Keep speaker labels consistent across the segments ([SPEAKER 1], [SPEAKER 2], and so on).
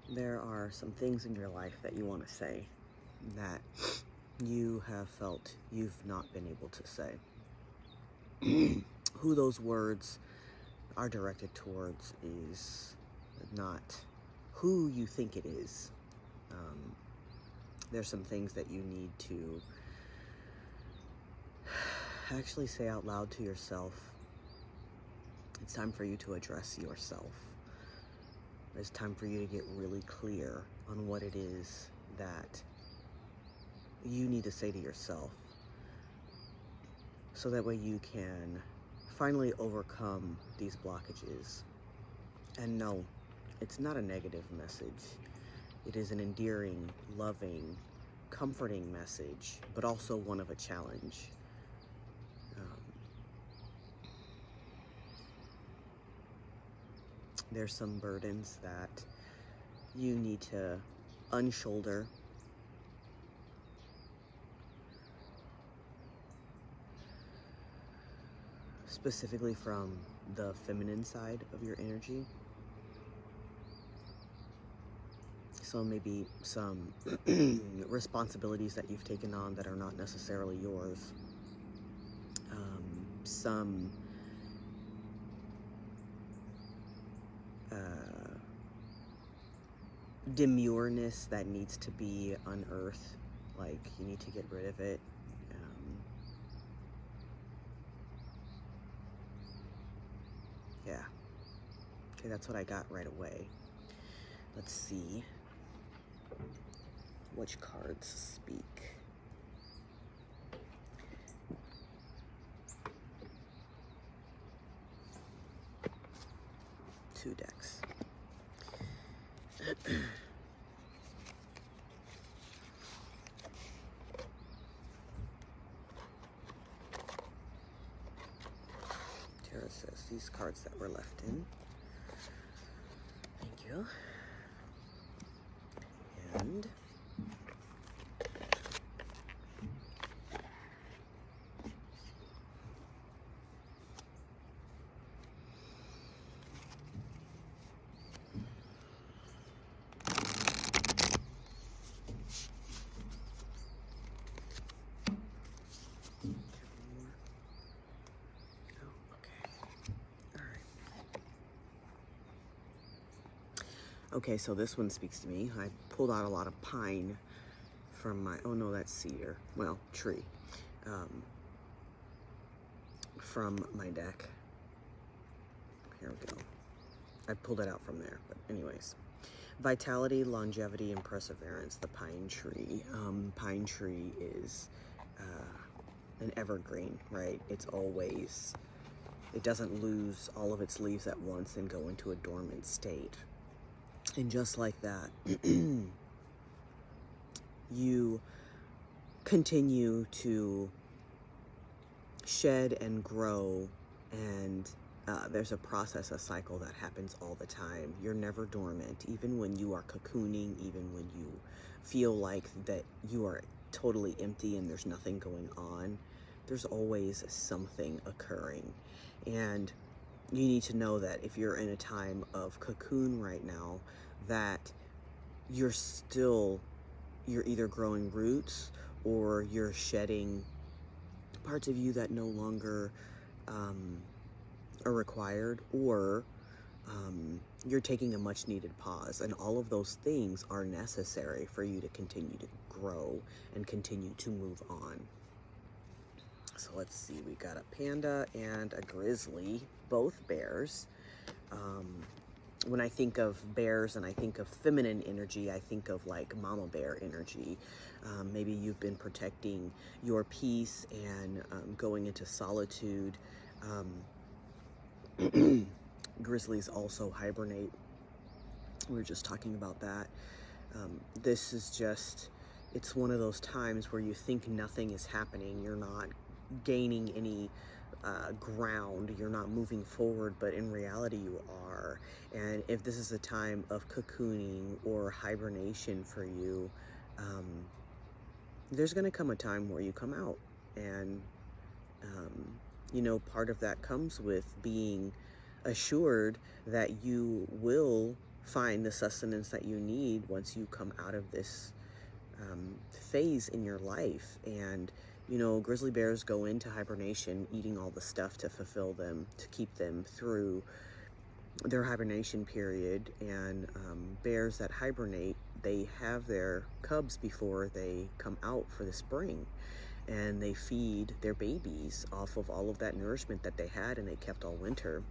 [SPEAKER 1] there are some things in your life that you want to say that you have felt you've not been able to say. Who those words are directed towards is not who you think it is. There's some things that you need to actually say out loud to yourself. It's time for you to address yourself. It's time for you to get really clear on what it is that you need to say to yourself, so that way you can finally overcome these blockages. And no, it's not a negative message. It is an endearing, loving, comforting message, but also one of a challenge. There's some burdens that you need to unshoulder. Specifically from the feminine side of your energy. So maybe some responsibilities that you've taken on that are not necessarily yours. Some demureness that needs to be unearthed. Like, you need to get rid of it. Yeah. Okay, that's what I got right away. Let's see which cards speak. Two decks. Tarot says these cards that were left in. Thank you. And okay, so this one speaks to me. I pulled out a lot of pine from my, oh no, that's cedar. Well, tree. From my deck. Here we go. I pulled it out from there, but anyways. Vitality, longevity, and perseverance, the pine tree. Pine tree is an evergreen, right? It's always, it doesn't lose all of its leaves at once and go into a dormant state. And just like that, you continue to shed and grow, and there's a process, a cycle that happens all the time. You're never dormant, even when you are cocooning, even when you feel like that you are totally empty and there's nothing going on. There's always something occurring. And you need to know that if you're in a time of cocoon right now, that you're either growing roots or you're shedding parts of you that no longer are required, or you're taking a much needed pause. And all of those things are necessary for you to continue to grow and continue to move on. So let's see, we got a panda and a grizzly, both bears. When I think of bears and I think of feminine energy, I think of like mama bear energy. Maybe you've been protecting your peace and going into solitude. Grizzlies also hibernate. We were just talking about that. This is just, it's one of those times where you think nothing is happening. You're not gaining any ground, you're not moving forward, but in reality you are. And if this is a time of cocooning or hibernation for you, there's going to come a time where you come out. And you know, part of that comes with being assured that you will find the sustenance that you need once you come out of this phase in your life. And grizzly bears go into hibernation eating all the stuff to fulfill them, to keep them through their hibernation period. And bears that hibernate, they have their cubs before they come out for the spring, and they feed their babies off of all of that nourishment that they had and they kept all winter.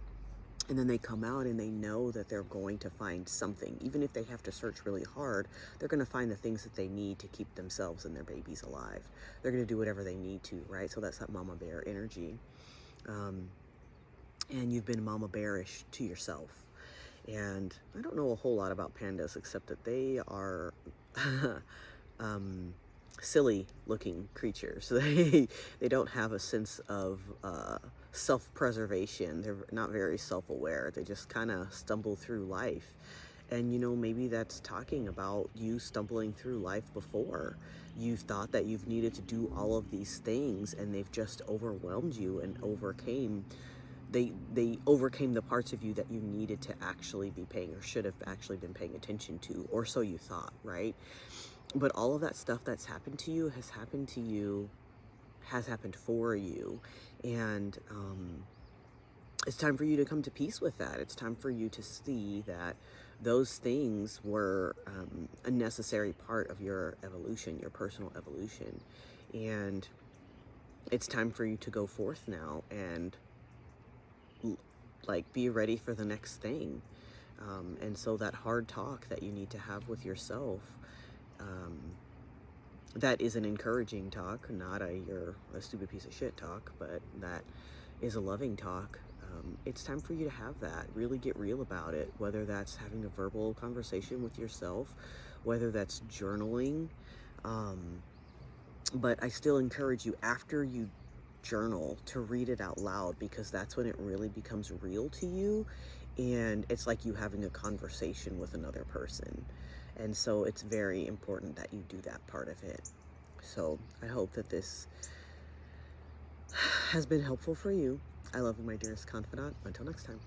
[SPEAKER 1] And then they come out and they know that they're going to find something. Even if they have to search really hard, they're going to find the things that they need to keep themselves and their babies alive. They're going to do whatever they need to, right? So that's that mama bear energy. And you've been mama bearish to yourself. And I don't know a whole lot about pandas except that they are silly looking creatures. They don't have a sense of self-preservation. They're not very self-aware. They just kind of stumble through life. And maybe that's talking about you stumbling through life before. You've thought that you've needed to do all of these things, and they've just overwhelmed you and they overcame the parts of you that you needed to actually be paying, or should have actually been paying attention to, or so you thought, right? But all of that stuff that's happened to you has happened for you. And it's time for you to come to peace with that. It's time for you to see that those things were a necessary part of your evolution, your personal evolution. And it's time for you to go forth now and be ready for the next thing. And so that hard talk that you need to have with yourself, that is an encouraging talk, not you're a stupid piece of shit talk, but that is a loving talk. It's time for you to have that. Really get real about it, whether that's having a verbal conversation with yourself, whether that's journaling. But I still encourage you, after you journal, to read it out loud, because that's when it really becomes real to you. And it's like you having a conversation with another person. And so it's very important that you do that part of it. So I hope that this has been helpful for you. I love you, my dearest confidant. Until next time.